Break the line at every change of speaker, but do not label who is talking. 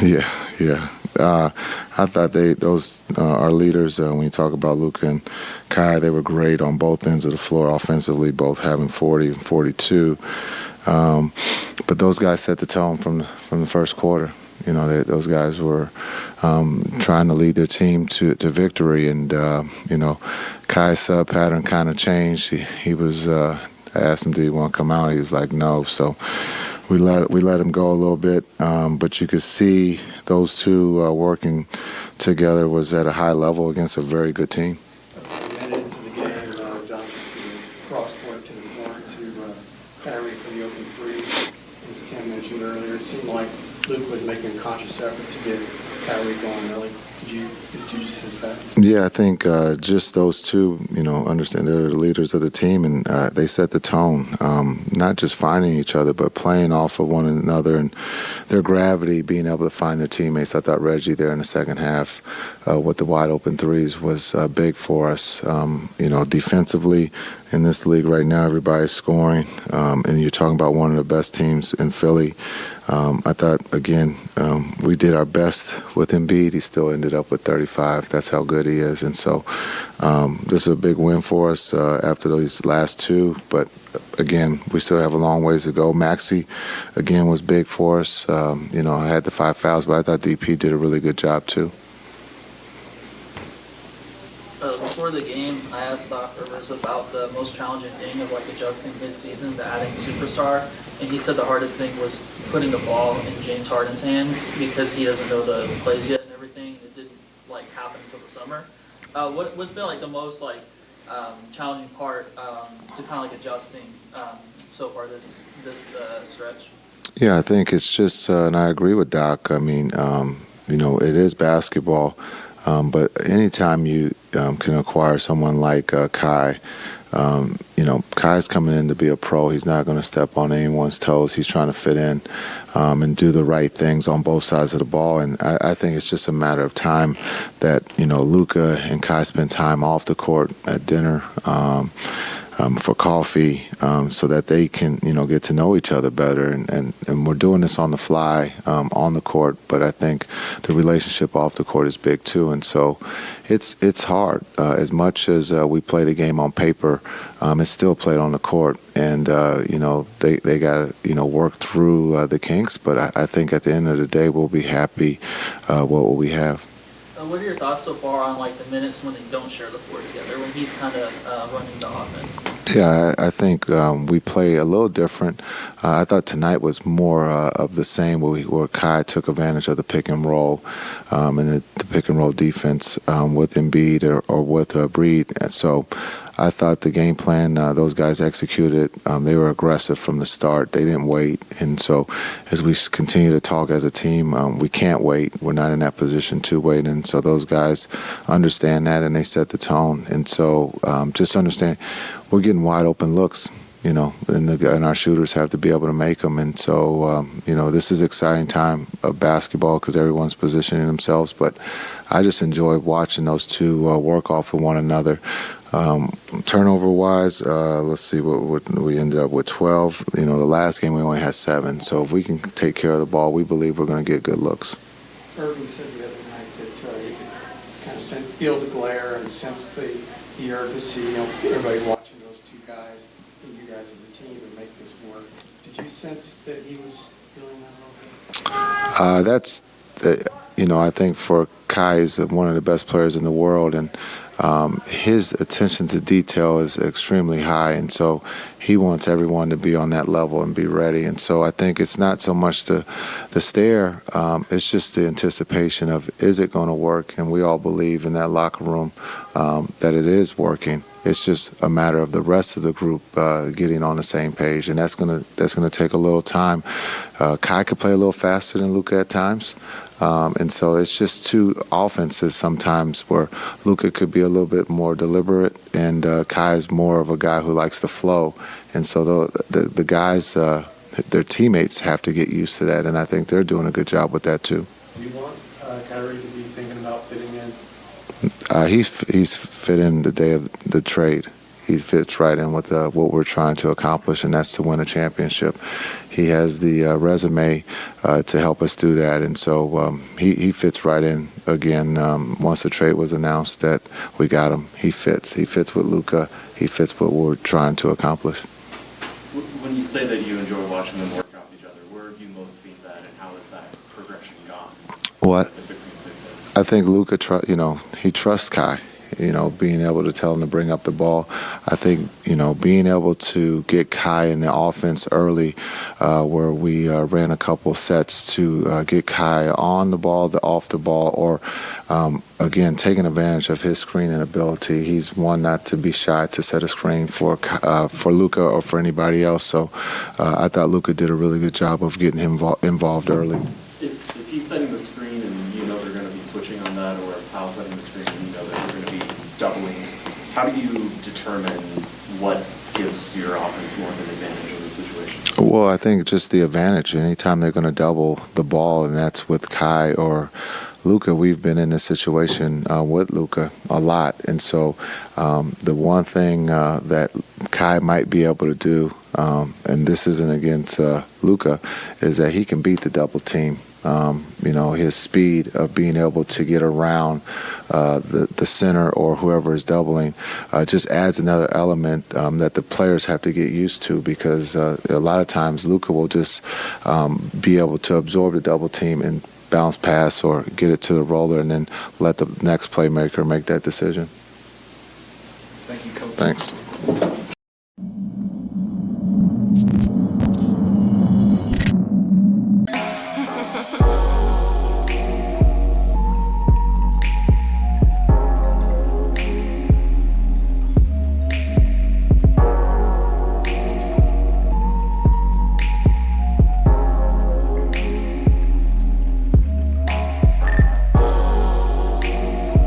Yeah, yeah. I thought those are leaders. When you talk about Luka and Kai, they were great on both ends of the floor offensively, both having 40 and 42. But those guys set the tone from the first quarter. You know, those guys were trying to lead their team to victory, and you know, Kai's pattern kind of changed. He was. I asked him, "Did he want to come out?" He was like, "No." So we let him go a little bit, but you could see those two working together was at a high level against a very good team.
Headed into the game, Doncic to the cross court to the corner to Kyrie for the open three. As Tim mentioned earlier, it seemed like Luke was making a conscious effort to get Kyrie going early. Did you just sense that?
Yeah, I think just those two, you know, understand they're the leaders of the team, and they set the tone. Not just finding each other, but playing off of one another, and their gravity, being able to find their teammates. I thought Reggie there in the second half with the wide open threes was big for us. You know, defensively in this league right now, everybody's scoring, and you're talking about one of the best teams in Philly. I thought, again, we did our best with Embiid. He still ended up with 35. That's how good he is. And so this is a big win for us after those last two. But, again, we still have a long ways to go. Maxey, again, was big for us. You know, I had the 5 fouls, but I thought DP did a really good job, too.
Before the game, I asked Doc Rivers about the most challenging thing of like adjusting his season to adding a superstar, and he said the hardest thing was putting the ball in James Harden's hands because he doesn't know the plays yet and everything. It didn't like happen until the summer. What's been like the most like challenging part to kind of like adjusting so far this stretch?
Yeah, I think it's just, and I agree with Doc. I mean, you know, it is basketball. But anytime you can acquire someone like Kai, you know, Kai's coming in to be a pro. He's not going to step on anyone's toes. He's trying to fit in and do the right things on both sides of the ball. And I think it's just a matter of time that, you know, Luka and Kai spend time off the court at dinner for coffee so that they can, you know, get to know each other better. And we're doing this on the fly on the court, but I think the relationship off the court is big too. And so it's hard. As much as we play the game on paper, it's still played on the court. And, you know, they got to, you know, work through the kinks. But I think at the end of the day, we'll be happy what we have.
What are your thoughts so far on like the minutes when they don't share the floor together, when he's kind of running the offense?
Yeah, I think we play a little different. I thought tonight was more of the same, where Kai took advantage of the pick and roll and the pick and roll defense with Embiid or with Breed. And so I thought the game plan, those guys executed. They were aggressive from the start. They didn't wait. And so as we continue to talk as a team, we can't wait. We're not in that position to wait. And so those guys understand that, and they set the tone. And so just understand we're getting wide open looks, you know, and our shooters have to be able to make them. And so, you know, this is an exciting time of basketball because everyone's positioning themselves. But I just enjoy watching those two work off of one another. Turnover-wise, let's see, what we ended up with 12. You know, the last game we only had 7. So if we can take care of the ball, we believe we're going to get good looks.
Irving said the other night that he could kind of feel the glare and sense the urgency. You know, everybody watching those two guys and you guys as a team and make this work. Did you sense that he was feeling that a little bit?
That's, you know, I think for Kai is one of the best players in the world, and his attention to detail is extremely high, and so he wants everyone to be on that level and be ready. And so I think it's not so much the stare, it's just the anticipation of, is it going to work? And we all believe in that locker room that it is working. It's just a matter of the rest of the group getting on the same page, and that's gonna take a little time. Kai could play a little faster than Luka at times. And so it's just two offenses sometimes where Luka could be a little bit more deliberate, and Kai is more of a guy who likes the flow. And so the guys, their teammates have to get used to that, and I think they're doing a good job with that too.
Do you want Kyrie to be thinking about fitting in?
He's fit in the day of the trade. he fits right in with what we're trying to accomplish, and that's to win a championship. He has the resume to help us do that, and so he fits right in. Again, once the trade was announced that we got him, he fits. He fits with Luka. He fits what we're trying to accomplish.
When you say that you enjoy watching them work off each other, where have you most seen that, and how has that progression gone?
What? I think Luka, he trusts Kai. Being able to tell him to bring up the ball. I think, being able to get Kai in the offense early, where we ran a couple sets to get Kai on the ball, off the ball, or, again, taking advantage of his screening ability. He's one not to be shy to set a screen for Luka or for anybody else. So I thought Luka did a really good job of getting him involved early.
If he's setting the screen and you know they're going to be switching on that, or if Pal's setting the screen and you know that they're going to be doubling, how do you determine what gives your offense more of an advantage in this situation?
Well, I think just the advantage. Anytime they're going to double the ball, and that's with Kai or Luka, we've been in this situation with Luka a lot. And so the one thing that Kai might be able to do, and this isn't against Luka, is that he can beat the double team. His speed of being able to get around the center or whoever is doubling just adds another element that the players have to get used to, because a lot of times Luka will just be able to absorb the double team and bounce pass or get it to the roller and then let the next playmaker make that decision.
Thank you, Coach.
Thanks.